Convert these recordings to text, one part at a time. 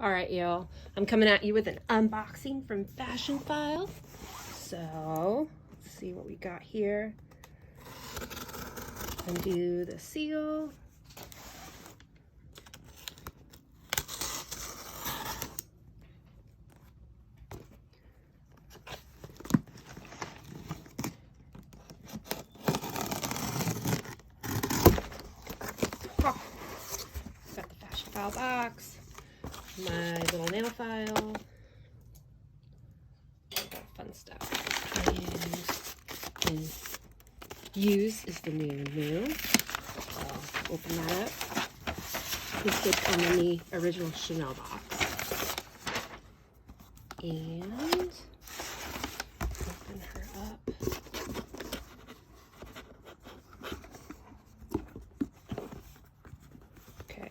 Alright, y'all, I'm coming at you with an unboxing from FASHIONPHILE. So, let's see what we got here. Undo the seal. Oh, got the FASHIONPHILE box. My little nail file, fun stuff, and use is the new. So open that up. This did come in the original Chanel box, and open her up. Okay.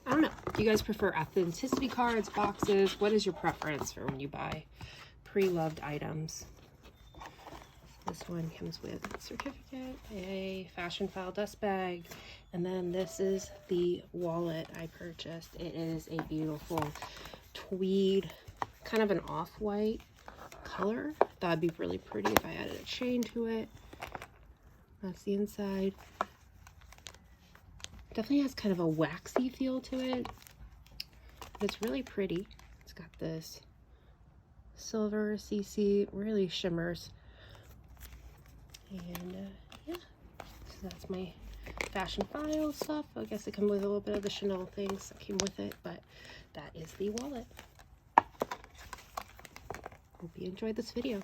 I don't know. Do you guys prefer authenticity cards, boxes? What is your preference for when you buy pre-loved items? This one comes with a certificate, a FASHIONPHILE dust bag, and then this is the wallet I purchased. It is a beautiful tweed, kind of an off-white color. Thought it'd be really pretty if I added a chain to it. That's the inside. Definitely has kind of a waxy feel to it, but it's really pretty. It's got this silver CC, really shimmers. And yeah, so that's my FASHIONPHILE stuff. I guess it comes with a little bit of the Chanel things that came with it, but that is the wallet. Hope you enjoyed this video.